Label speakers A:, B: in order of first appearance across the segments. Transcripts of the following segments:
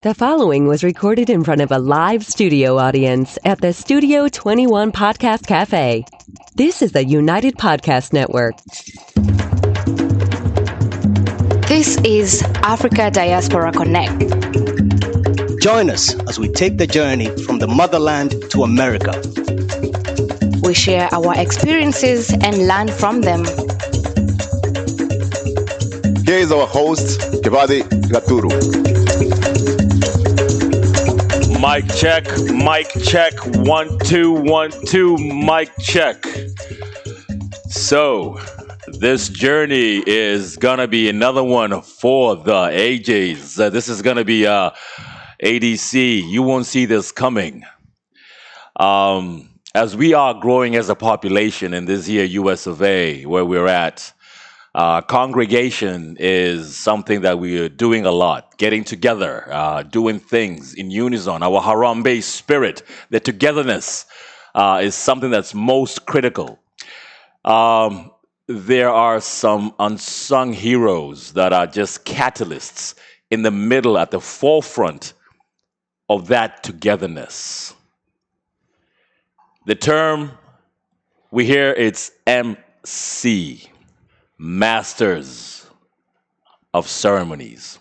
A: The following was recorded in front of a live studio audience at the Studio 21 Podcast Cafe. This is the United Podcast Network.
B: This is Africa Diaspora Connect.
C: Join us as we take the journey from the motherland to America.
B: We share our experiences and learn from them.
D: Here is our host, Kibathi Gaturu.
E: Mic check, 1 2 1 2, mic check. So, this journey is gonna be another one for the AJs. This is gonna be ADC. You won't see this coming. As we are growing as a population in this here US of A, where we're at, congregation is something that we are doing a lot, getting together, doing things in unison. Our Harambe spirit, the togetherness, is something that's most critical. There are some unsung heroes that are just catalysts in the middle, at the forefront of that togetherness. The term we hear, it's MC. Masters of Ceremonies.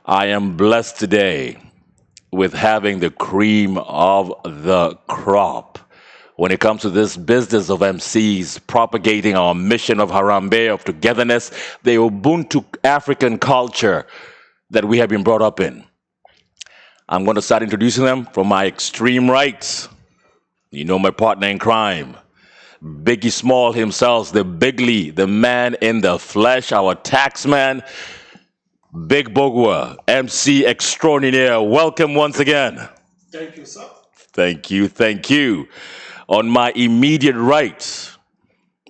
E: I am blessed today with having the cream of the crop when it comes to this business of MCs, propagating our mission of Harambe, of togetherness, the Ubuntu African culture that we have been brought up in. I'm going to start introducing them from my extreme right. You know, my partner in crime, Biggie Small himself, the Bigly, the man in the flesh, our tax man, Big Bogwa, MC extraordinaire. Welcome once again.
F: Thank you, sir.
E: Thank you. On my immediate right,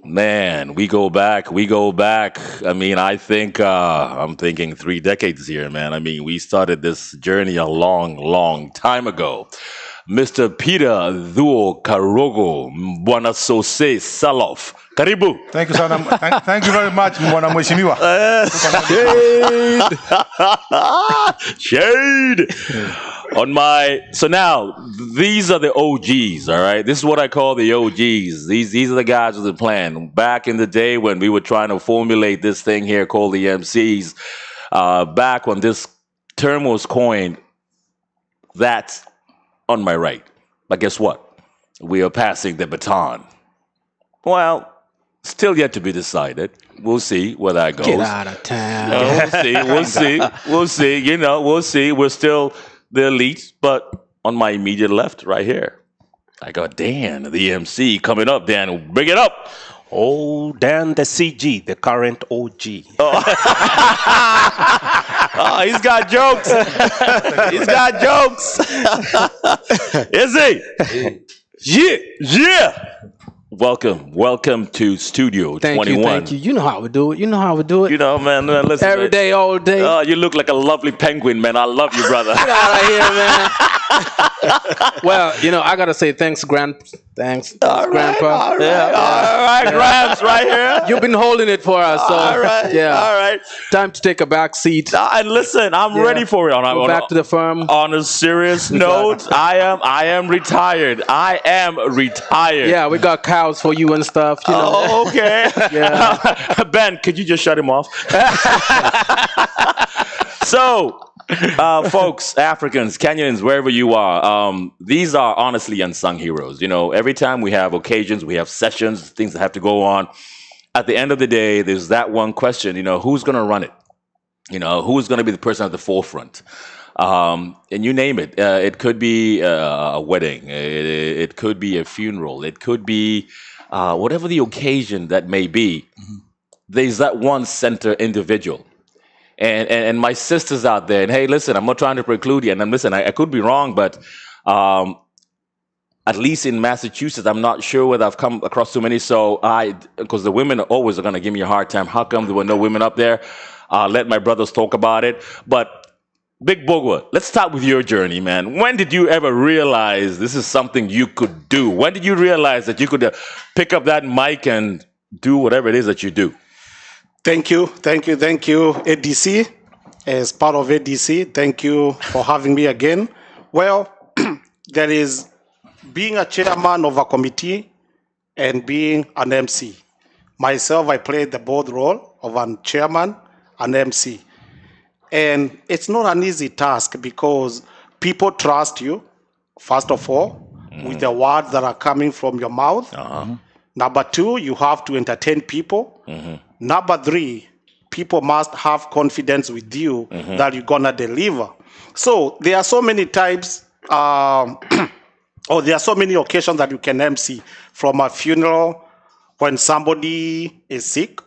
E: man, we go back. I mean, I think, I'm thinking 3 decades here, man. I mean, we started this journey a long time ago. Mr. Peter Dhuo Karogo, Bwana Sose Salof. Karibu.
F: Thank you, sir. Thank you very much, Mwana Mheshimiwa.
E: Shade. So now, these are the OGs, all right? This is what I call the OGs. These are the guys with the plan. Back in the day when we were trying to formulate this thing here called the MCs, back when this term was coined, that's on my right. But guess what? We are passing the baton. Well, still yet to be decided. We'll see where that goes.
C: Get out of town.
E: We'll see. You know, we'll see. We're still the elite, but on my immediate left, right here, I got Dan, the MC, coming up. Dan, bring it up.
C: Oh, Dan the CG, the current OG.
E: Oh, he's got jokes. Is he? Yeah. Welcome to Studio 21.
G: Thank you. You know how we do it. You know,
E: man, listen.
G: Every day, all day.
E: You look like a lovely penguin, man. I love you, brother.
G: Get out of here, man. Well, I got to say thanks, Grandpa.
E: All right, Gramps, right here.
G: You've been holding it for us. So,
E: all right.
G: Yeah.
E: All right.
G: Time to take a back seat.
E: And listen, I'm ready for it.
G: Go back to the firm.
E: On a serious note, I am retired.
G: Yeah, we got cows for you and stuff.
E: Oh, okay.
G: Yeah.
E: Ben, could you just shut him off? So, folks, Africans, Kenyans, wherever you are, these are honestly unsung heroes. Every time we have occasions, we have sessions, things that have to go on. At the end of the day, there's that one question, who's going to run it? Who's going to be the person at the forefront? And you name it. It could be a wedding. It could be a funeral. It could be whatever the occasion that may be. Mm-hmm. There's that one center individual. And my sisters out there, and hey, listen, I'm not trying to preclude you. And listen, I could be wrong, but at least in Massachusetts, I'm not sure whether I've come across too many. So because the women always are going to give me a hard time. How come there were no women up there? Let my brothers talk about it. But Big Bogwa, let's start with your journey, man. When did you ever realize this is something you could do? When did you realize that you could pick up that mic and do whatever it is that you do?
C: Thank you, ADC.
F: as part of ADC. Thank you for having me again. Well, there is being a chairman of a committee and being an MC. Myself, I played the both role of a chairman and MC. And it's not an easy task because people trust you, first of all, with the words that are coming from your mouth. Number two, you have to entertain people. Number three, people must have confidence with you that you're going to deliver. So there are so many types, or there are so many occasions that you can MC, from a funeral, when somebody is sick,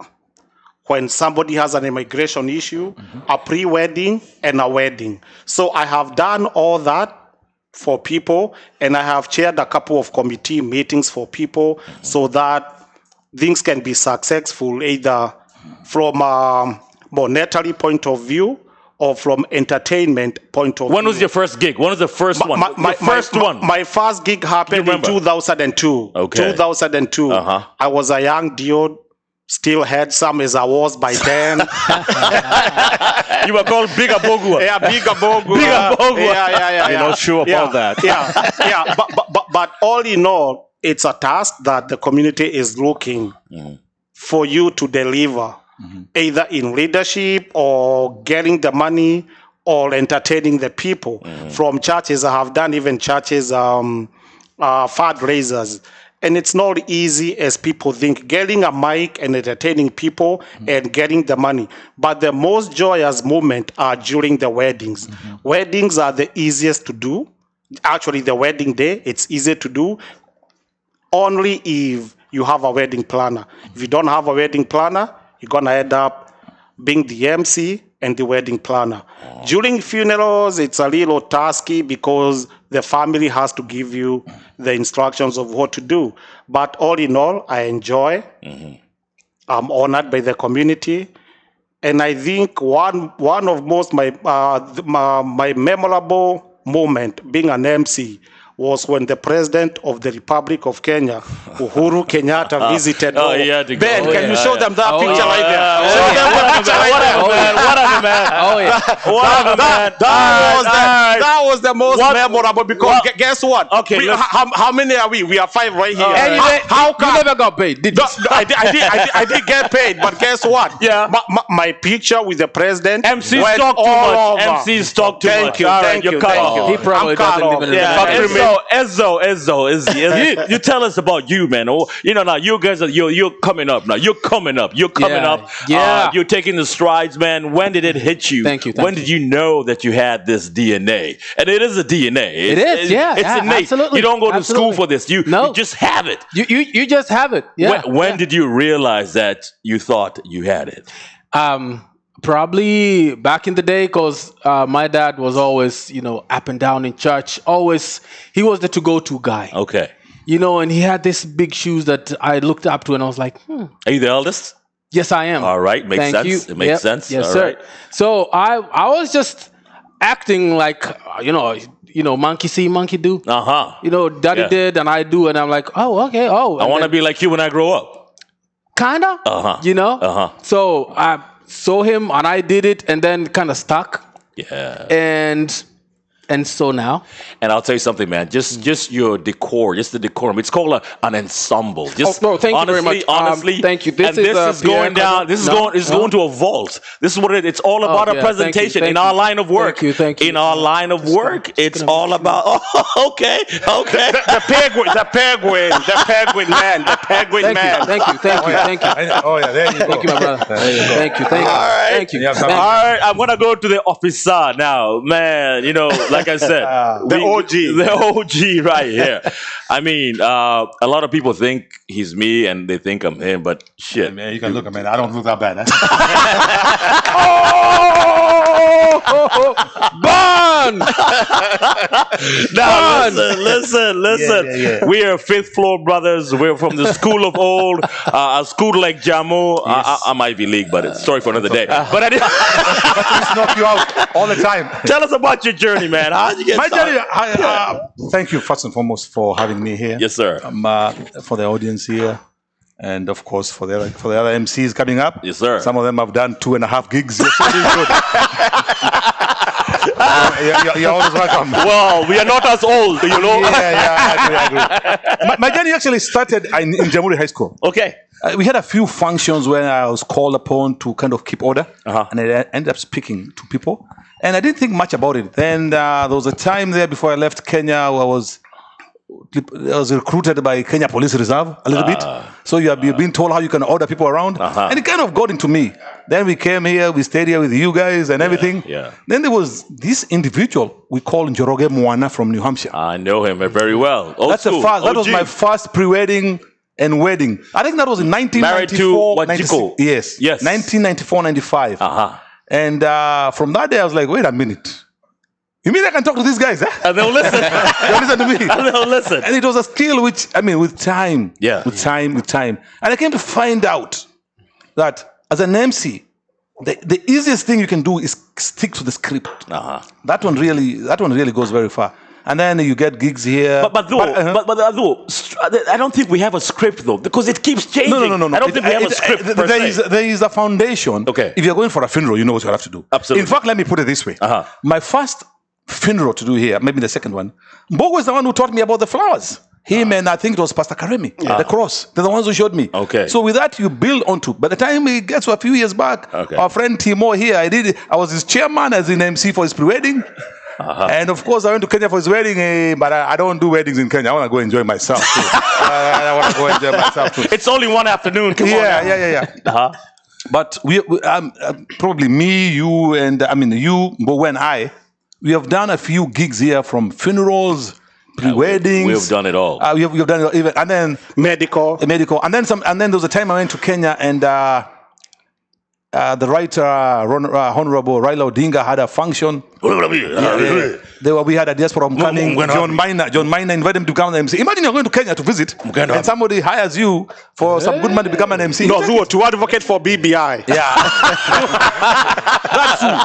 F: when somebody has an immigration issue, a pre-wedding, and a wedding. So I have done all that for people, and I have chaired a couple of committee meetings for people so that things can be successful, either from a monetary point of view or from entertainment point of view.
E: When was your first gig? When was the first one?
F: My first gig happened in 2002.
E: Okay.
F: 2002. I was a young dude, still handsome as I was by then.
E: You were called Bigger Bogua.
F: Yeah, Bigger Bogua.
E: Bigger Bogua.
F: Yeah.
G: You're not sure about that.
F: Yeah. But all in all, it's a task that the community is looking for you to deliver, either in leadership or getting the money or entertaining the people. From churches, I have done even churches fundraisers. And it's not easy as people think, getting a mic and entertaining people and getting the money. But the most joyous moment are during the weddings. Weddings are the easiest to do. Actually, the wedding day, it's easy to do only if you have a wedding planner. If you don't have a wedding planner, you're going to end up being the MC and the wedding planner. During funerals, it's a little tasky because the family has to give you the instructions of what to do. But all in all, I enjoy. I'm honored by the community. And I think one of most my memorable moment being an MC was when the President of the Republic of Kenya, Uhuru Kenyatta, visited. Ben, can you show them that picture right there? Show them that picture right there. That was the most memorable because guess what?
E: Okay,
F: how many are we? We are 5 right here.
G: How come? You never got paid, did you?
F: I did get paid, but guess what?
E: Yeah.
F: My picture with the President
E: MCs talk too much. MCs talk too much.
F: Thank you.
G: He probably doesn't even remember.
E: Ezzo, you tell us about you, man. Oh, now you guys are you're coming up now. You're coming up. You're taking the strides, man. When did it hit you?
G: Thank you.
E: When did you know that you had this DNA? And it is a DNA.
G: It's
E: innate.
G: Absolutely.
E: You don't go to school for this. You just have it.
G: You just have it. Yeah.
E: When did you realize that you thought you had it?
G: Probably back in the day, because my dad was always, up and down in church. Always, he was the to-go-to guy.
E: Okay.
G: And he had these big shoes that I looked up to, and I was like,
E: Are you the eldest?
G: Yes, I am.
E: All right, makes
G: Thank
E: sense.
G: you.
E: It makes sense.
G: Yes,
E: all
G: sir.
E: Right.
G: So I was just acting like, monkey see, monkey do. Daddy did, and I do, and I'm like, oh, okay, oh.
E: I want to be like you when I grow up.
G: Kinda. So I saw him, and I did it, and then kind of stuck.
E: Yeah.
G: And so now.
E: And I'll tell you something, man. Just your decor, just the decorum. It's called an ensemble. Just
G: thank you very much.
E: Honestly,
G: thank you.
E: This is going down. This is going to a vault. This is what it's all about. A presentation
G: thank
E: in
G: you.
E: our line of work.
G: Thank you.
E: In our line of work, it's all about. Okay.
F: The penguin man.
G: Thank you.
F: Oh yeah, there you go.
G: Thank you, my brother. Thank you.
E: All right.
G: Thank you.
F: All
E: right, I'm gonna go to the officer now, man. Like I said,
F: the
E: OG right here. I mean, a lot of people think he's me and they think I'm him, but shit.
F: Hey, man, you can look at me. I don't look that bad.
G: Burn!
E: Now, listen.
F: Yeah.
E: We are fifth floor brothers. We're from the school of old, a school like Jammu.
F: Yes.
E: I might be league, but it's story for another day. But I did.
F: But we knock you out all the time.
E: Tell us about your journey, man. How did you get started?
F: Thank you first and foremost for having me here.
E: Yes, sir.
F: For the audience here.
H: And of course, for the other MCs coming up,
E: yes, sir.
H: Some of them have done 2.5 gigs. You're always welcome.
E: Well, we are not as old, you know.
H: I agree. My journey actually started in Jamhuri High School.
E: Okay.
H: We had a few functions where I was called upon to kind of keep order, and I ended up speaking to people. And I didn't think much about it. Then there was a time there before I left Kenya where I was recruited by Kenya Police Reserve a little bit. So you've been told how you can order people around. And it kind of got into me. Then we came here, we stayed here with you guys and everything.
E: Yeah.
H: Then there was this individual we call Njoroge Mwana from New Hampshire.
E: I know him very well.
H: That was my first pre-wedding and wedding. I think that was in 1994.
E: Married to
H: Yes. 1994, 95. And from that day, I was like, wait a minute. You mean I can talk to these guys?
E: And they'll listen.
H: They'll listen to me.
E: And they'll listen.
H: And it was a skill which, with time.
E: Yeah.
H: With time. And I came to find out that as an MC, the easiest thing you can do is stick to the script. That one really goes very far. And then you get gigs here.
E: But I don't think we have a script though, because it keeps changing.
H: No.
E: I don't think we have a script.
H: There is a foundation.
E: Okay.
H: If you're going for a funeral, you know what you have to do.
E: Absolutely.
H: In fact, let me put it this way. My first funeral to do here, maybe the second one, Bo was the one who taught me about the flowers. Him and I think it was Pastor Karemi, the cross. They're the ones who showed me.
E: Okay.
H: So with that, you build onto. By the time we get to a few years back, our friend Timo here, I was his chairman as an MC for his pre-wedding. And of course, I went to Kenya for his wedding, but I don't do weddings in Kenya. I want to go enjoy myself too. I want to go enjoy myself too.
E: It's only one afternoon. Come on.
H: Yeah. But we probably me, you, and you, Mbowe and I, we have done a few gigs here from funerals, pre-weddings.
E: We've done it all.
H: We've done it all, even, and then
F: medical,
H: and then there was a time I went to Kenya and the writer Honorable Raila Odinga had a function. We had a diaspora coming. John Minor invited him to become an MC. Imagine you're going to Kenya to visit, and somebody hires you for some good money to become an MC.
F: No, to advocate for BBI.
H: Yeah, that's true.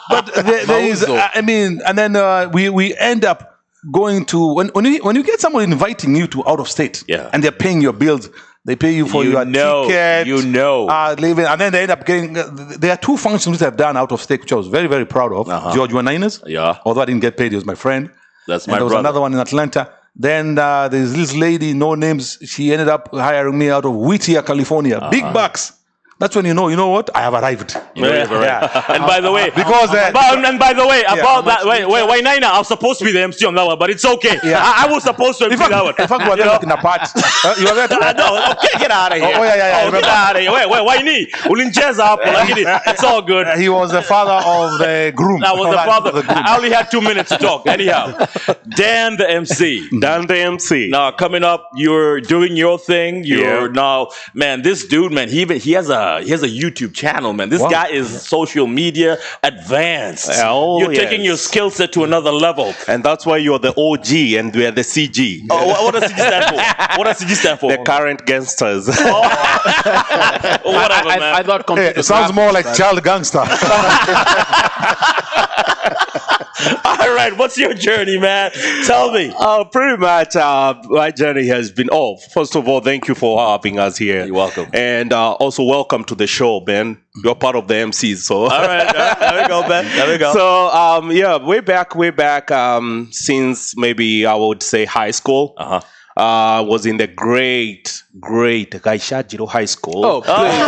H: But there is, and then we end up going to when you get somebody inviting you to out of state, and they're paying your bills. They pay you for your ticket. Living, and then they end up getting. There are two functions which I've done out of state, which I was very, very proud of. George Wanainas.
E: Yeah.
H: Although I didn't get paid, he was my friend.
E: That's my
H: brother. There was another one in Atlanta. Then there's this lady, no names. She ended up hiring me out of Whittier, California. Big bucks. That's when you know what? I have arrived.
E: And by the way,
H: because
E: about that, wait, Naina, I was supposed to be the MC on that one, but it's okay. I was supposed to be that one.
H: In fact, we're looking apart. You were there too?
E: No, okay, get out of here.
H: Get
E: out of here. Wait, why ni? It's all good.
H: He was the father of the groom.
E: I was the father. I only had 2 minutes to talk. Anyhow, Dan the MC. Now coming up, you're doing your thing. You're now, man. This dude, man. He has a YouTube channel, man. This guy is social media advanced. You're taking your skill set to another level.
I: And that's why you're the OG and we're the CG.
E: What does CG stand for? What does CG stand for?
I: The current gangsters.
E: Whatever, man.
G: I thought
H: it sounds more like child gangster.
E: All right, what's your journey, man? Tell me.
I: Pretty much, my journey has been. First of all, thank you for having us here.
E: You're welcome.
I: And also, welcome to the show, Ben. You're part of the MCs, so.
E: All right, there we go, Ben. There we go.
I: So, way back, since maybe I would say high school. Was in the great Gaishajiro High School.
E: Oh, please.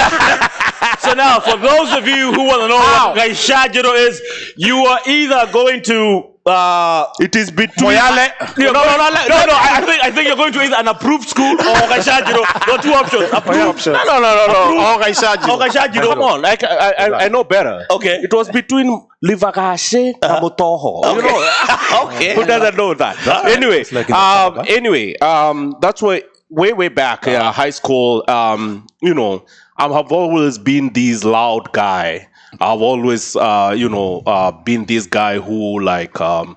E: So now, for those of you who want to know what Gaishajiro is, you are either going to
I: it is between
E: No. I think you're going to either an approved school or Gaishajiro. There are two options. Approved.
I: No. Gaishajiro. Come on, I know better.
E: Okay.
I: It was between Livagashe and Motoho.
E: Okay.
I: Who doesn't know that? Anyway, that's why way back high school. I have always been this loud guy. I've always, been this guy who, I'm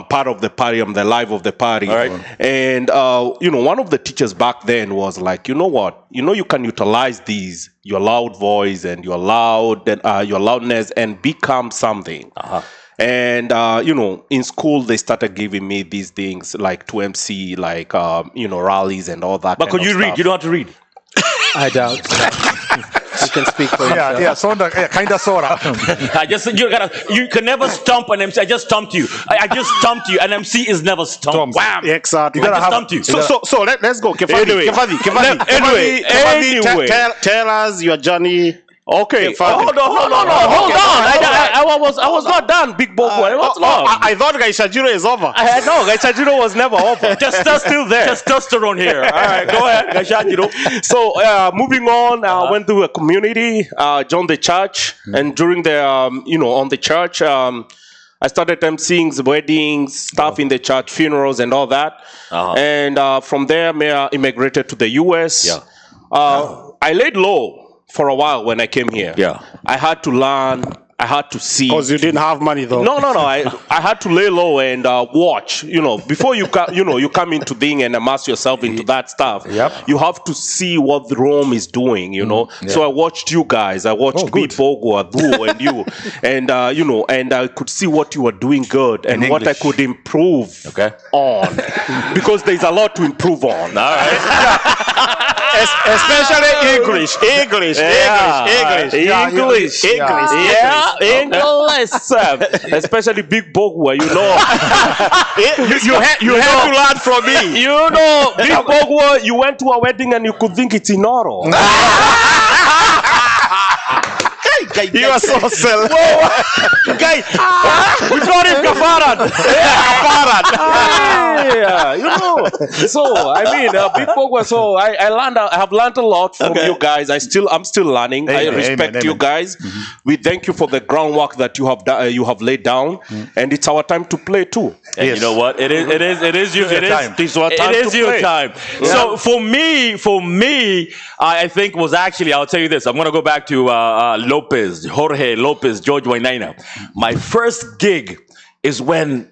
I: part of the party. I'm the life of the party.
E: All right.
I: And, one of the teachers back then was like, you know what? You can utilize your loud voice and your loudness and become something. And, in school, they started giving me these things like to MC, rallies and all that.
E: But could you read? You don't have to read.
G: I doubt. You can speak for yourself.
H: Kind of, sort of.
E: You can never stump an MC. I just stumped you. I just stumped you. An MC is never stumped. Wham!
F: Exactly.
E: I just stumped you.
F: So let's go. Kibathi, tell us your journey.
I: Okay, hold on. I was not done, Big Bogo.
F: I thought Gaishajiro is over.
I: No, Gaishajiro was never over. Just still there.
E: Testosterone here. All right, go ahead, Gaishajiro.
I: So moving on, I went to a community, joined the church, and during the on the church, I started emceeing weddings, stuff in the church, funerals, and all that. And from there, I immigrated to the US. I laid low for a while when I came here. I had to learn. I had to see.
F: Because you didn't have money, though.
I: No. I had to lay low and watch. Before you come into being and immerse yourself into that stuff. You have to see what Rome is doing. So I watched you guys. I watched Big Bogo, Adu, and you, and and I could see what you were doing good and what I could improve on, because there's a lot to improve on. All right.
F: Especially English.
I: English. Especially Big Bogo,
F: you had to learn from me.
I: Big Bogo, you went to a wedding and you could think it's in Oro.
F: You are so silly.
I: Guy, we call him Kafaran. So I mean, Big Bogo. So I have learned a lot from you guys. I'm still learning. I respect you guys. We thank you for the groundwork that you have laid down, and it's our time to play too.
E: And you know what? It is your time.
I: Yeah.
E: So for me, I think was actually, I'll tell you this. I'm going to go back to Jorge Lopez, George Wainaina. My first gig is when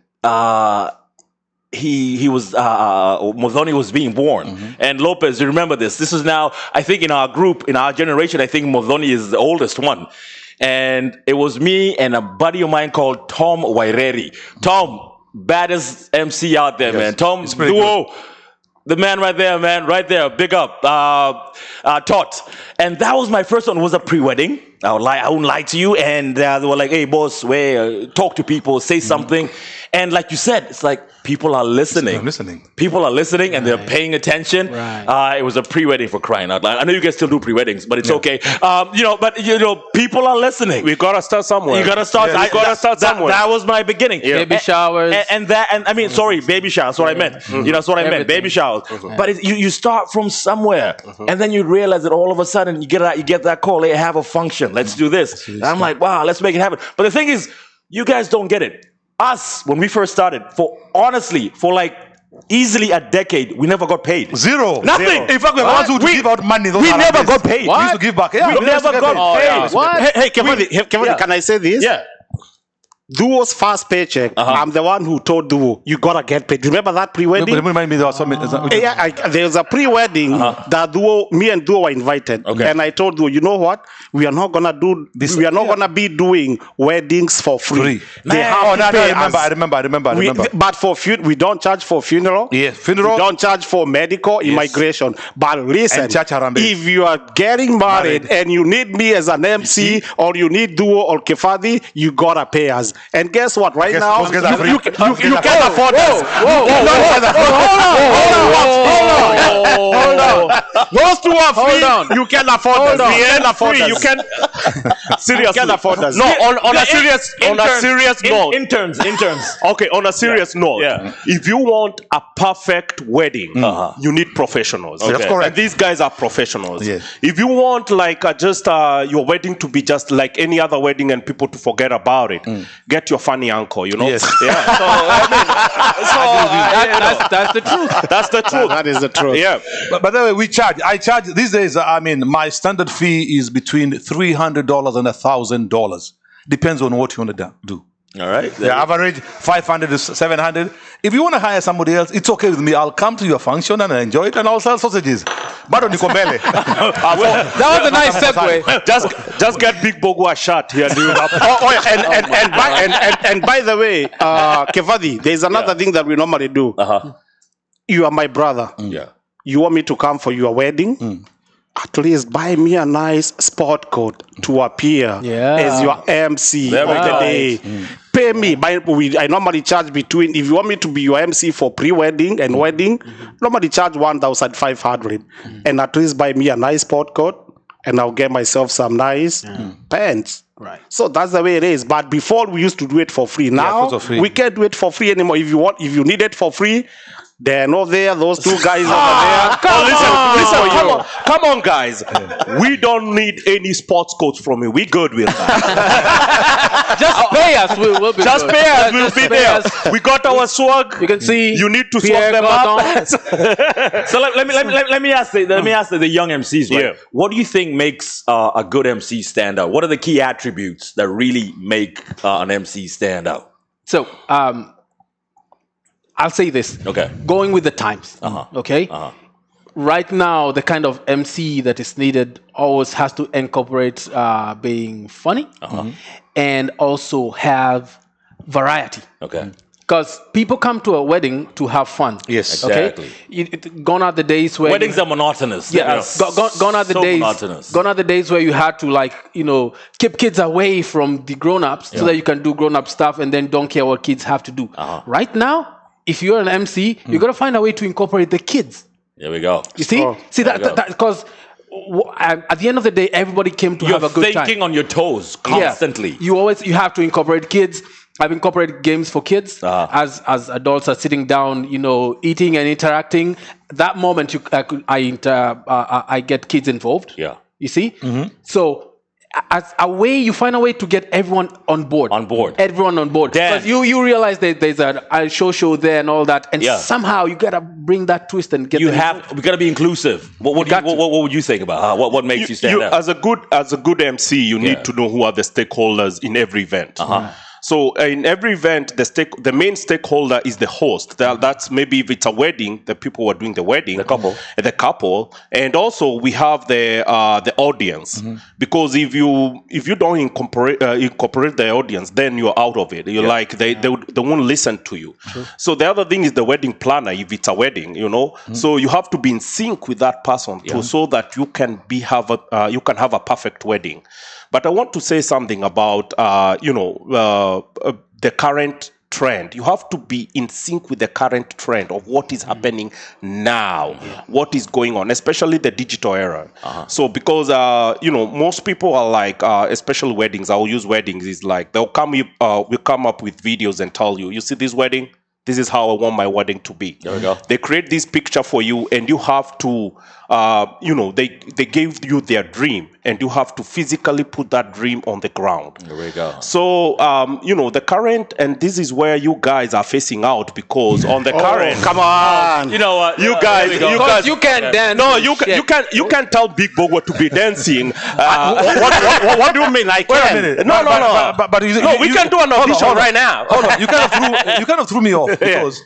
E: he was Modoni was being born, and Lopez. You remember this? This is now, I think, in our group, in our generation, I think Modoni is the oldest one, and it was me and a buddy of mine called Tom Waireri. Tom, baddest MC out there, man. Tom Duo. The man right there, big up, Tot. And that was my first one, was a pre-wedding. I won't lie to you. And they were like, hey, boss, talk to people, say something. And like you said, it's like people are listening. People are listening and they're paying attention. It was a pre-wedding, for crying out loud. I know you guys still do pre-weddings, but it's okay. People are listening.
I: We gotta start somewhere.
E: You gotta start.
I: Somewhere.
E: That was my beginning.
G: Baby showers.
E: And I mean, sorry, baby showers. That's what I meant. That's what I meant. Baby showers. But you start from somewhere, and then you realize that all of a sudden you get that call. Hey, have a function. Let's do this. And I'm like, wow, let's make it happen. But the thing is, you guys don't get it. Us, when we first started, for like easily a decade, we never got paid.
H: Zero.
E: Nothing.
H: In fact, we give out money.
E: We never got paid.
H: We used to give back.
E: We never got paid.
G: What?
F: Hey, Kibathi, can I say this?
E: Yeah.
F: Duo's first paycheck, I'm the one who told Duo, you gotta get paid. Remember that pre-wedding?
H: Remind me, there was
F: there's a pre-wedding that me and Duo were invited. And I told Duo, you know what? We are not gonna do this. We are not gonna be doing weddings for free. They have to pay us.
H: I remember.
F: But we don't charge for funeral.
H: Funeral.
F: We don't charge for medical, immigration. But listen, if you are getting married and you need me as an MC or you need Duo or Kibathi, you gotta pay us. And guess what? Right now, you can't afford us. Hold on. Those two are free. You can't afford us. You can't afford us.
I: You can seriously.
F: You can't afford us.
I: No, on a serious note.
E: Interns.
I: Okay, on a serious note. If you want a perfect wedding, you need professionals.
H: That's correct.
I: And these guys are professionals.
H: Yes.
I: If you want like just your wedding to be just like any other wedding and people to forget about it, get your funny uncle,
H: Yes.
I: Yeah.
G: That's the truth.
I: That's the truth.
F: That is the truth.
I: Yeah.
H: But by the way, I charge these days. I mean, my standard fee is between $300 and $1,000. Depends on what you want to do.
E: All right.
H: The average 500 to 700. If you want to hire somebody else, it's okay with me. I'll come to your function and enjoy it, and I'll sell sausages. Bado niko mbele.
G: That was a nice segue.
I: Just get Big Bogo a shot here, dude.
F: And by the way, Kibathi, there's another thing that we normally do. You are my brother.
E: Yeah.
F: You want me to come for your wedding? at least buy me a nice sport coat to appear as your MC
E: There we
F: of the
E: go.
F: day. Pay me. I normally charge between, if you want me to be your MC for pre-wedding and wedding, normally charge 1,500. And at least buy me a nice sport coat, and I'll get myself some nice pants.
G: Right.
F: So that's the way it is. But before we used to do it for free. Now we can't do it for free anymore. If you need it for free, they're not there. Those two guys over there.
I: Come on, guys. We don't need any sports coats from you. We good with that.
G: Just pay us. We'll be
I: Just
G: good.
I: pay us. We'll be
G: pay
I: there.
G: us.
I: We got our swag.
G: You can see.
I: You need to
G: Pierre
I: swag them up.
G: Gordon.
E: So let me ask the young MCs, right?
I: Yeah.
E: What do you think makes a good MC stand out? What are the key attributes that really make an MC stand out?
G: So, I'll say this.
E: Okay.
G: Going with the times. Okay. Right now, the kind of MC that is needed always has to incorporate being funny and also have variety.
E: Okay.
G: Because people come to a wedding to have fun.
H: Yes.
E: Exactly.
G: Okay. Gone are the days where
E: Weddings are monotonous.
G: Yeah, gone are the
E: so
G: days.
E: monotonous.
G: Gone are the days where you had to keep kids away from the grown-ups so that you can do grown-up stuff and then don't care what kids have to do. Right now, if you're an MC, you got to find a way to incorporate the kids.
E: There we go.
G: You see, that because at the end of the day, everybody came to have a good time.
E: You're thinking on your toes constantly.
G: Yeah. You have to incorporate kids. I've incorporated games for kids as adults are sitting down, eating and interacting. That moment, I get kids involved.
E: Yeah.
G: You see, so as a way, you find a way to get everyone on board. Everyone on board. Because you realize that there's a show there and all that, and somehow you gotta bring that twist and get.
E: We gotta be inclusive. What would you think about what makes you stand out?
I: As a good MC, you need to know who are the stakeholders in every event. So in every event, the main stakeholder is the host. That's maybe if it's a wedding, the people who are doing the wedding, the couple, and also we have the audience. Because if you don't incorporate the audience, then you're out of it. You're like they won't listen to you. So the other thing is the wedding planner. If it's a wedding, so you have to be in sync with that person too, so that you can have a perfect wedding. But I want to say something about, the current trend. You have to be in sync with the current trend of what is happening now, what is going on, especially the digital era. So because, most people are like, especially weddings, I'll use weddings, is like, we'll come up with videos and tell you, you see this wedding? This is how I want my wedding to be.
E: There we go.
I: They create this picture for you, and you have to, they gave you their dream, and you have to physically put that dream on the ground.
E: There we go.
I: So, the current, and this is where you guys are facing out, because on the current,
F: come on,
E: you know what?
I: you guys,
G: you can't dance.
I: No, you can tell Big Bogo to be dancing.
F: what do you mean? I can't.
I: No.
H: But
I: We can do an audition right now.
H: Hold on. You kind of threw me off because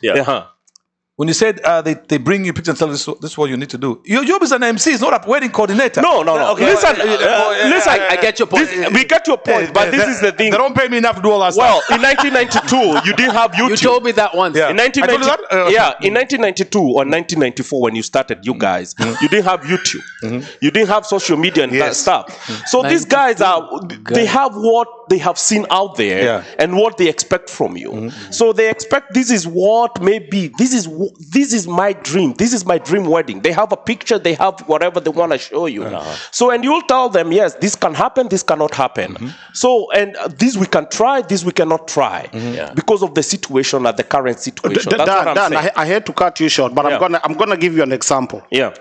H: when you said they bring you pictures and tell you this is what you need to do. Your job as an MC is not a wedding coordinator.
I: No.
E: Okay.
I: Listen.
G: I get your point.
I: We get your point, but this is the thing.
H: They don't pay me enough to do all that
I: Well,
H: stuff.
I: in 1992, you didn't have YouTube.
G: You told me that once.
H: Yeah.
I: In 1992 or 1994, when you started, you guys, you didn't have YouTube. You didn't have social media and that stuff. So these guys they have what they have seen out there and what they expect from you. So they expect this is my dream. This is my dream wedding. They have a picture. They have whatever they want to show you. So, and you'll tell them, yes, this can happen. This cannot happen. So, and this we can try. This we cannot try because of the situation at the current situation. That's what I'm saying.
F: I had to cut you short, but I'm gonna give you an example.
I: Yeah.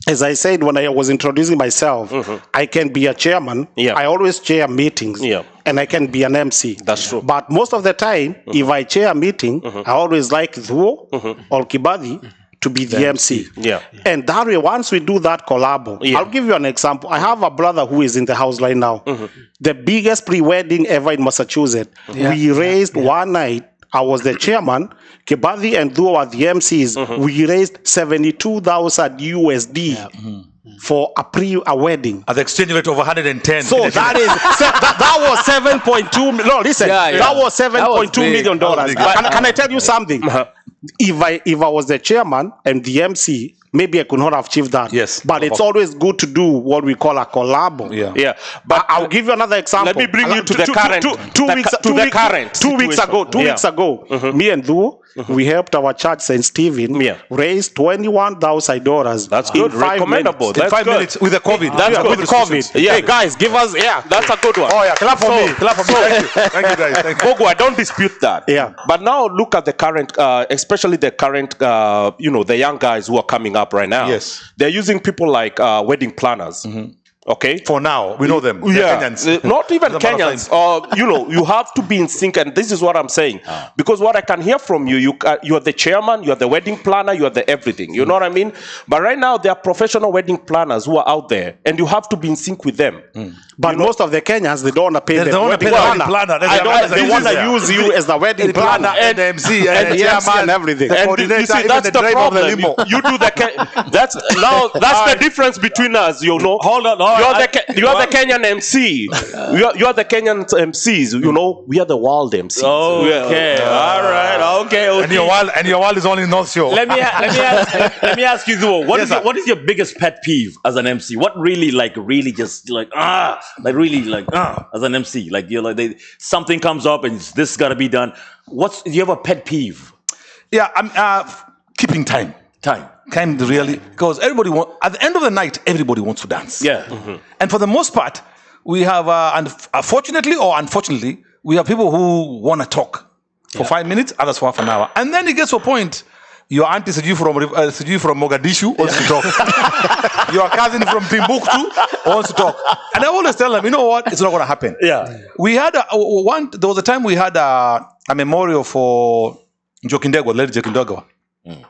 F: As I said when I was introducing myself, I can be a chairman. I always chair meetings. And I can be an MC.
I: That's true.
F: But most of the time, if I chair a meeting, I always like Dhuo or Kibathi to be the MC. And that way, once we do that collabo, I'll give you an example. I have a brother who is in the house right now. The biggest pre-wedding ever in Massachusetts. We raised one night. I was the chairman. Kibathi and Dhuo are the MCs. We raised 72,000 USD for a wedding.
H: At the exchange rate of 110.
F: So that was 7.2. No, listen, that was 7.2 million dollars. Can I tell you something? If I was the chairman and the MC, maybe I could not have achieved that.
H: Yes.
F: But it's always good to do what we call a collab.
I: Yeah. But
F: I'll give you another example.
I: Let me bring you to the current.
F: Two weeks ago, me and Dhuo, we helped our church, St. Stephen, raise $21,000.
I: That's good. Recommendable.
H: In 5 minutes with the COVID.
I: That's good.
F: With COVID.
I: Yeah.
F: Hey, guys, give us,
I: That's a good one.
H: Oh, yeah. Clap for me. Clap for me. Thank you. Thank you, guys. Thank you.
I: Bogo, I don't dispute that.
F: Yeah.
I: But now look at the current, especially the current, the young guys who are coming up right now.
H: Yes.
I: They're using people like wedding planners. Okay.
H: For now, we know them. They're Kenyans.
I: Not even Kenyans. You have to be in sync, and this is what I'm saying. Because what I can hear from you, you are the chairman, you are the wedding planner, you are the everything. You know what I mean? But right now, there are professional wedding planners who are out there, and you have to be in sync with them.
F: But most of the Kenyans, they don't want to pay the
H: wedding planner.
F: They want to use you as the wedding planner
H: and the MC and the
F: chairman and everything.
I: And you see, that's the problem. You do that's the difference between us. You know.
E: Hold on.
I: You are the Kenyan MC. You are the Kenyan MCs. You know, we are the wild MCs.
E: Okay. All right. Okay.
H: And your world is only North Shore.
E: Let me ask you, Dhuo. What is your biggest pet peeve as an MC? What really as an MC, like you're like something comes up and this got to be done. Do you have a pet peeve?
H: Yeah, I'm keeping time. Time really, because at the end of the night, everybody wants to dance.
E: Yeah.
H: And for the most part, we have, fortunately or unfortunately, we have people who want to talk for 5 minutes, others for half an hour. And then it gets to a point, your auntie Siju from Mogadishu wants to talk. Your cousin from Timbuktu wants to talk. And I always tell them, you know what? It's not going to happen.
E: Yeah.
H: We had there was a time we had a memorial for Njokindegwa, Lady Njokindegwa.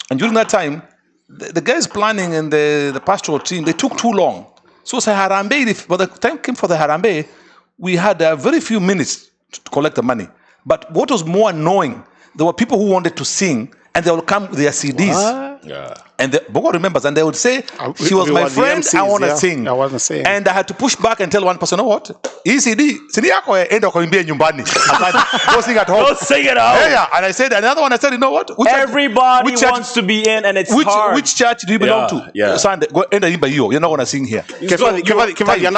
H: And during that time, the guys planning and the pastoral team, they took too long. So Harambe, by the time came for the Harambe, we had very few minutes to collect the money. But what was more annoying, there were people who wanted to sing, and they would come with their CDs.
E: Yeah.
H: And Bogo remembers, and they would say, she was my friend,
F: MCs,
H: I want to sing.
F: I want to sing.
H: And I had to push back and tell one person, know what? CD yako enda kuimbia nyumbani. Go sing at home.
E: Go sing it out.
H: Yeah. And I said, another one, I said, you know what?
E: Everybody wants to be in, and it's hard.
H: Which church do you belong to?
E: Yeah.
H: Sunday, go enda imba hiyo. You're not going to sing here.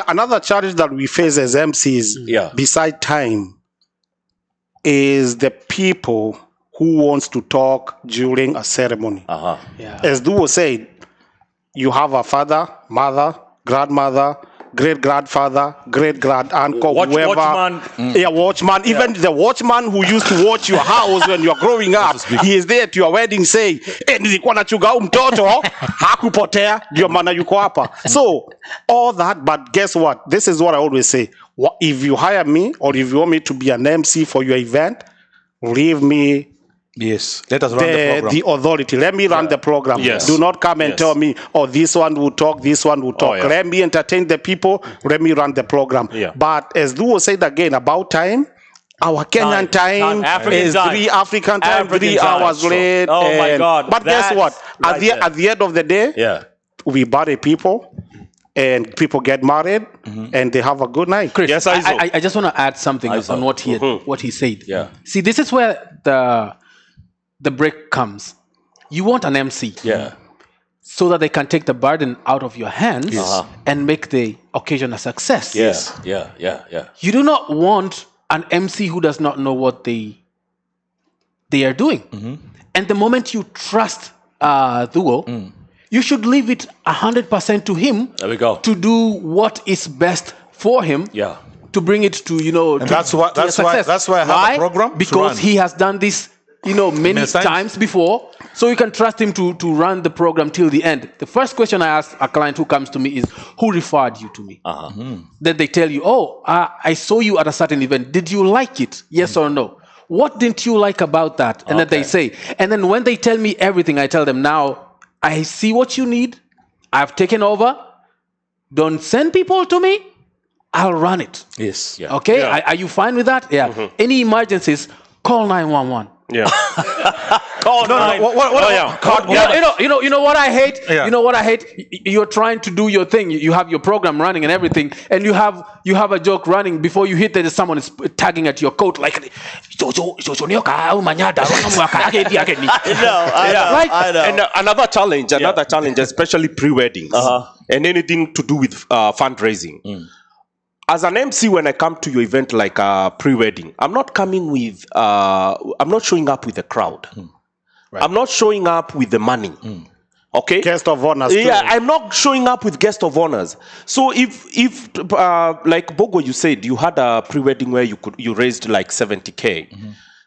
F: Another challenge that we face as MCs, beside time, is the people who wants to talk during a ceremony. As Dhuo said, you have a father, mother, grandmother, great-grandfather, great-grand-uncle, whoever. Watchman. Even the watchman who used to watch your house when you're growing up, he is there at your wedding saying, nilikuwa nachunga mtoto, hakupotea, ndio maana yuko hapa. So, all that, but guess what? This is what I always say. If you hire me, or if you want me to be an MC for your event, leave me
H: let us run the program.
F: The authority. Let me run the program.
I: Yes.
F: Do not come and tell me, this one will talk, this one will talk. Let me entertain the people. Let me run the program. But as Dhuo said again about time, our Kenyan time is African time, 3 hours late.
E: Oh my God.
F: But guess what? At the end of the day, we bury people. And people get married, and they have a good night.
G: Chris, yes, I just want to add something on what he said.
E: Yeah.
G: See, this is where the break comes. You want an MC, so that they can take the burden out of your hands and make the occasion a success.
E: Yeah.
G: You do not want an MC who does not know what they are doing. And the moment you trust Dhuo, you should leave it 100% to him.
E: There we go.
G: To do what is best for him.
E: Yeah.
G: To bring it to
H: And that's why I have a program.
G: Because he has done this, many times before. So you can trust him to run the program till the end. The first question I ask a client who comes to me is, who referred you to me? Then they tell you, I saw you at a certain event. Did you like it? Yes or no? What didn't you like about that? And then they say. And then when they tell me everything, I tell them, now, I see what you need. I've taken over. Don't send people to me. I'll run it.
H: Yes.
E: Yeah.
G: Okay? Are you fine with that? Yeah. Any emergencies, call 911.
I: Yeah.
E: called mine.
G: You know what I hate?
H: Yeah.
G: You know what I hate? You're trying to do your thing. You have your program running and everything, and you have a joke running. Before you hit that, someone is tagging at your coat like,
I: I
G: right?
I: know. And another challenge, especially pre-weddings and anything to do with fundraising. As an MC, when I come to your event like a pre-wedding, I'm not coming with, I'm not showing up with the crowd. Right. I'm not showing up with the money. Okay?
F: Guest of honors.
I: Yeah, I'm not showing up with guest of honors. So if like Bogo, you said you had a pre-wedding where you raised like 70K.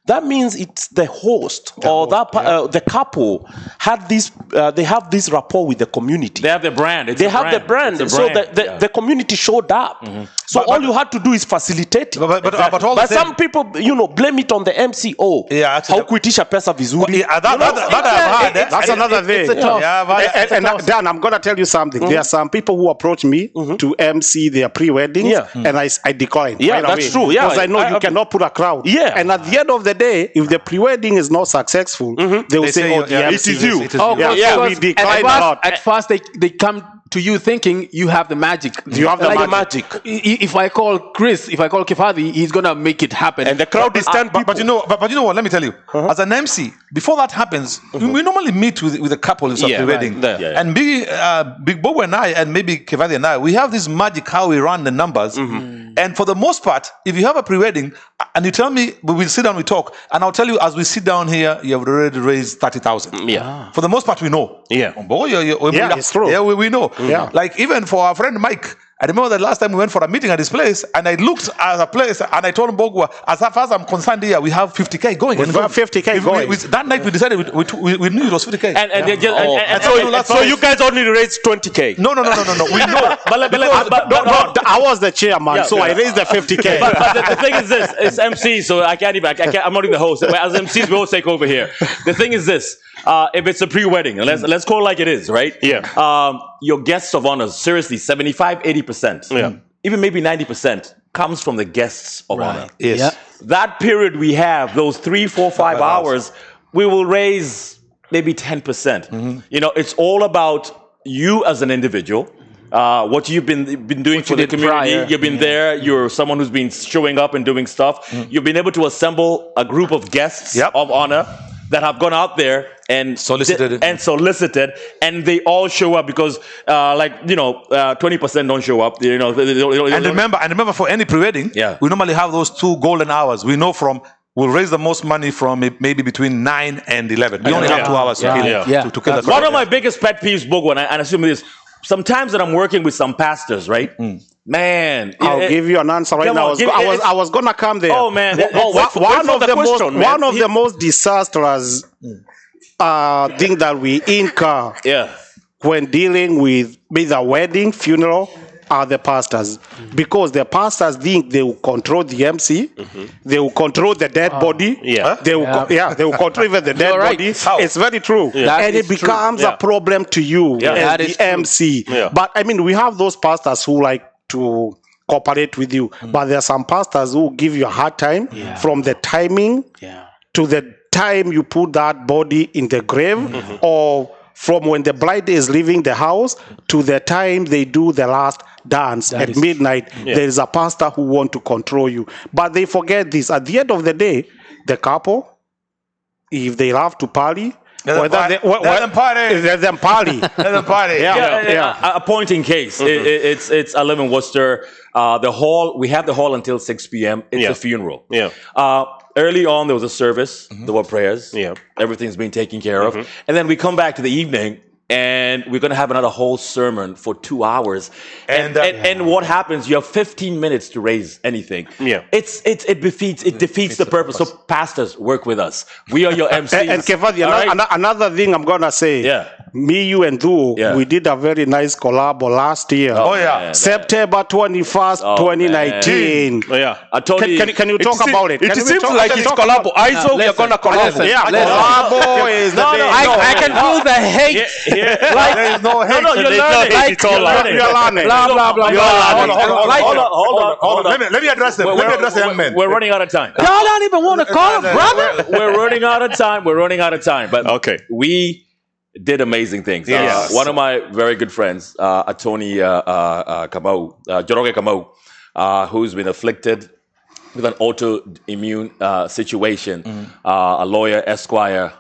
I: That means it's the host the couple had this. They have this rapport with the community.
E: They have the brand.
I: The brand. So the community showed up. So all you had to do is facilitate. But some people, blame it on the MC. Oh, how kuitisha pesa vizuri.
F: That's another thing. And Dan, I'm gonna tell you something. There are some people who approach me to MC their pre-weddings, and I decline.
I: Yeah, that's true. Yeah,
F: because I know you cannot put a crowd.
I: Yeah,
F: and at the end of the day, if the pre-wedding is not successful, they will say, "Oh,
I: it is you."
F: We decline a lot.
G: At first, they come to you thinking you have the magic.
F: You have the magic.
G: If I call Chris, if I call Kibathi, he's gonna make it happen.
I: And the crowd is 10 people.
H: But you know what? Let me tell you. As an MC, before that happens, we normally meet with a couple at the wedding. And Big Bobo and I, and maybe Kibathi and I, we have this magic how we run the numbers. And for the most part, if you have a pre-wedding, and you tell me, we will sit down, we talk, and I'll tell you, as we sit down here, you have already raised 30,000.
I: Yeah.
H: For the most part, we know.
I: Yeah.
H: It's true. Yeah, we know.
F: Yeah.
H: Like even for our friend Mike, I remember the last time we went for a meeting at his place, and I looked at a place, and I told Mbogwa, as far as I'm concerned here, we have 50K going.
F: We have 50K going.
H: That night we decided we knew it was 50K.
I: So you guys only raised 20K.
H: No. We know.
F: I was the chairman, so I raised the 50K.
E: But the thing is this: it's MC, so I can't. I'm not even the host. As MCs, we all take over here. The thing is this: if it's a pre-wedding, let's call it like it is, right?
I: Yeah.
E: Your guests of honors, seriously, 75, 80%, even maybe 90% comes from the guests of honor.
H: Yes.
G: Yeah.
E: That period we have, those 3, 4, 5 hours, we will raise maybe 10%. It's all about you as an individual. What you've been doing for the community.
G: Prior.
E: You've been there. You're someone who's been showing up and doing stuff. You've been able to assemble a group of guests of honor that have gone out there and solicited, and they all show up because, 20% don't show up.
H: And remember, for any pre-wedding, we normally have those 2 golden hours. We know we'll raise the most money from maybe between 9 and 11. We only have 2 hours to kill that.
E: One of my biggest pet peeves, Bogo, and I assume this. Sometimes that I'm working with some pastors, right? Man,
F: I'll give you an answer right now. I was gonna come there.
E: Oh man,
F: one of the most disastrous thing that we incur when dealing with either wedding, funeral, are the pastors, because the pastors think they will control the MC, they will control the dead body, they will control even the dead body. It's very true, and it becomes a problem to you as the MC. But I mean, we have those pastors who like to cooperate with you, but there are some pastors who give you a hard time from the timing to the time you put that body in the grave, or from when the bride is leaving the house to the time they do the last dance at midnight. There is a pastor who wants to control you. But they forget this. At the end of the day, the couple, if they love to party,
H: let them party.
E: A point in case. It's 11 Worcester. The hall, we have the hall until 6 p.m. It's a funeral. Early on, there was a service. There were prayers. Everything's being taken care of. And then we come back to the evening, and we're going to have another whole sermon for 2 hours. And what happens? You have 15 minutes to raise anything. It defeats the purpose. So pastors, work with us. We are your MCs.
F: And Kibathi, another thing I'm going to say. Me, you, and Duo, we did a very nice collab last year. September 21st, 2019. Can you talk about it?
I: It seems like it's collabo. ISO, we are going to collabo.
F: Collabo is the day.
G: I can feel the hate
E: Like,
H: there is no hate.
E: no, you're
I: There's no
E: learning.
I: hate, it's all love.
F: You're learning.
G: Blah, blah, blah, blah.
H: Hold on. Let me address them. Let me address the young men.
E: We're running out of time.
G: Y'all don't even want to call him brother?
E: We're running out of time. We're running out of time. But
I: Okay.
E: we did amazing things.
H: Yes.
E: One of my very good friends, Attorney Kamau, Joroge Kamau, who's been afflicted with an autoimmune situation. A lawyer, Esquire,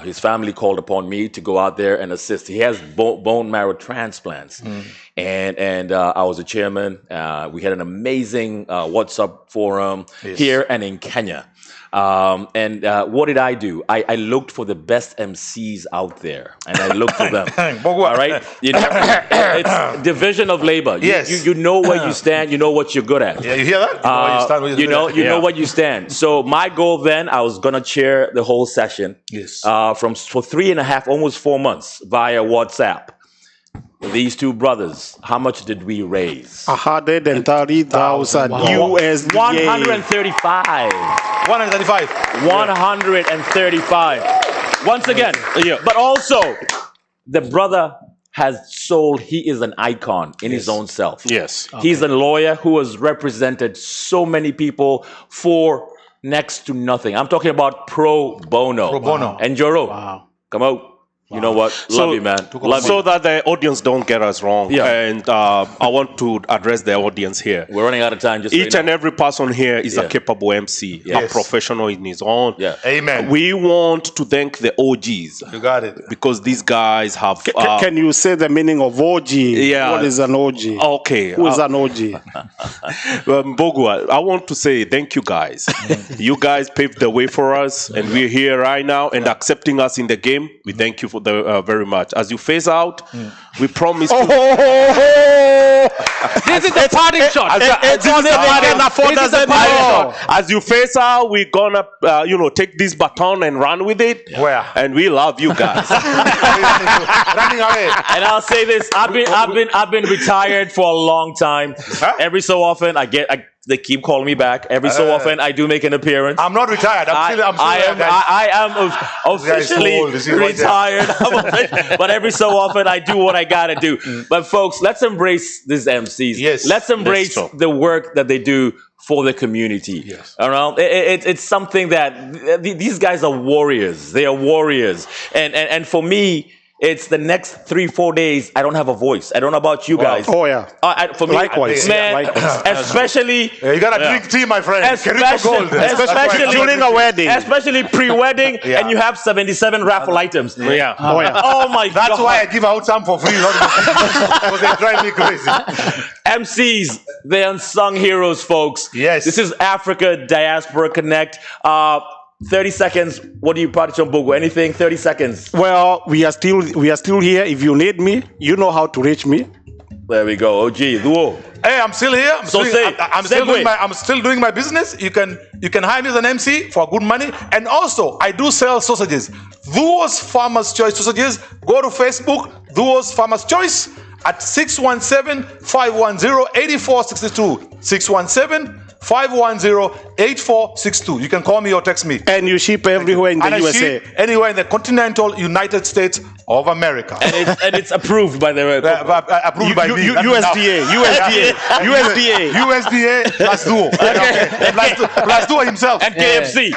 E: his family called upon me to go out there and assist. He has bone marrow transplants. And I was a chairman. We had an amazing WhatsApp forum here and in Kenya. What did I do? I looked for the best Emcees out there, and I looked for them. All right, it's division of labor. You know where you stand. You know what you're good at.
H: Yeah, you hear that?
E: You know what you stand. So my goal then, I was gonna chair the whole session.
H: Yes.
E: For 3.5, almost 4 months via WhatsApp. These two brothers, how much did we raise?
F: 130,000 USD.
E: 135. 135. Once again, but also the brother has sold. He is an icon in his own self.
I: Yes.
E: He's a lawyer who has represented so many people for next to nothing. I'm talking about pro bono.
H: Pro bono.
E: And Joro, come out. You know what? Love you, man.
I: So that the audience don't get us wrong. And I want to address the audience here.
E: We're running out of time.
I: Each and every person here is a capable MC, a professional in his own.
E: Yeah.
H: Amen.
I: We want to thank the OGs.
H: You got it.
I: Because these guys have...
F: Can you say the meaning of OG?
I: Yeah.
F: What is an OG?
I: Okay.
F: Who is an OG?
I: Mbogwa, I want to say thank you guys. You guys paved the way for us, and we're here right now and accepting us in the game. We thank you for the very much. As you phase out, we promise to...
G: This is the party shot.
I: As you phase out, we're gonna, take this baton and run with it.
H: Where?
I: And we love you guys.
H: Running away.
E: And I'll say this: I've been retired for a long time. Every so often, they keep calling me back. Every so often, I do make an appearance.
H: I'm not retired.
E: I am officially retired. But every so often, I do what I gotta do. But folks, let's embrace these MCs.
H: Yes.
E: Let's embrace the work that they do for the community.
H: Yes.
E: Around it's something that these guys are warriors. They are warriors. And for me, it's the next 3-4 days. I don't have a voice. I don't know about you guys.
F: Oh yeah.
E: For me,
F: Likewise.
E: man, especially
H: You got to drink tea, my friend.
E: especially
F: during a wedding.
E: especially pre-wedding, and you have 77 raffle items.
I: Yeah.
F: Oh yeah.
E: Oh my God.
H: That's why I give out some for free. Because they drive me crazy.
E: MCs, the unsung heroes, folks.
H: Yes.
E: This is Africa Diaspora Connect. 30 seconds. What do you part on Bogo? Anything? 30 seconds.
F: Well, we are still here. If you need me, you know how to reach me.
E: There we go. OG, Duo.
H: Hey, I'm still here. I'm still doing my business. You can hire me as an MC for good money. And also, I do sell sausages. Duo's Farmer's Choice sausages. Go to Facebook, Duo's Farmer's Choice at 617-510-8462. 617-510-8462. You can call me or text me.
F: And you ship everywhere in the
H: And I
F: USA.
H: ship anywhere in the continental United States of America.
E: And it's approved by the
H: Approved by me.
F: USDA
H: plus Duo. Plus Duo himself.
E: and KFC.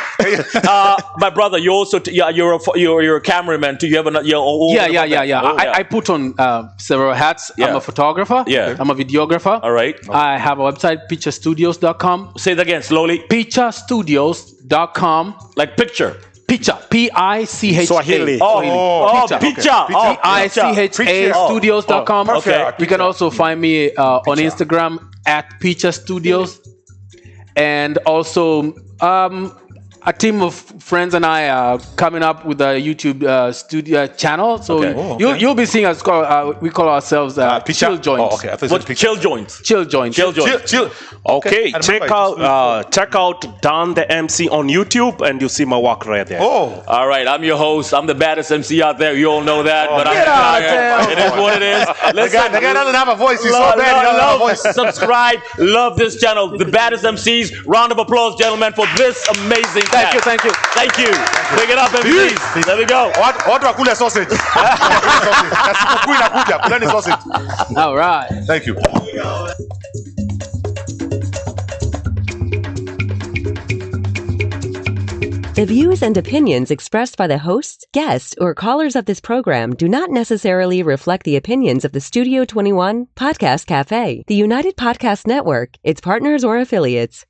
E: My brother, you also you're a cameraman too. You have
G: I put on several hats.
E: Yeah.
G: I'm a photographer.
E: Yeah.
G: I'm a videographer.
E: All right.
G: I have a website, picturestudios.com.
E: Say it again slowly.
G: Picturestudios.com.
E: Like picture.
G: Picture. P-I-C-H-A.
F: Swahili.
E: Picture.
G: P-I-C-H-A studios.com.
E: Okay.
G: You can also find me on Instagram at Picture Studios. And also, a team of friends and I are coming up with a YouTube studio channel. So you'll be seeing us. We call ourselves Chill Joints.
H: Oh, okay.
E: What? Chill Joints.
G: Chill Joints.
E: Chill Joints.
H: Chill.
I: Okay, check out Dan the MC on YouTube, and you see my work right there.
H: Oh.
E: All right, I'm your host. I'm the baddest MC out there. You all know that, but I'm retired. It is what it is. Listen,
H: The guy doesn't have a voice. He's so bad. He doesn't have a voice.
E: Subscribe. Love this channel. The baddest MCs. Round of applause, gentlemen, for this amazing.
G: Thank you.
E: Thank you. Bring it up, Emcees. Let me go.
H: Watu wakule sausage. Sikukuu inakuja, kuleni sausage.
G: All right.
H: Thank you.
A: The views and opinions expressed by the hosts, guests, or callers of this program do not necessarily reflect the opinions of the Studio 21 Podcast Cafe, the United Podcast Network, its partners, or affiliates.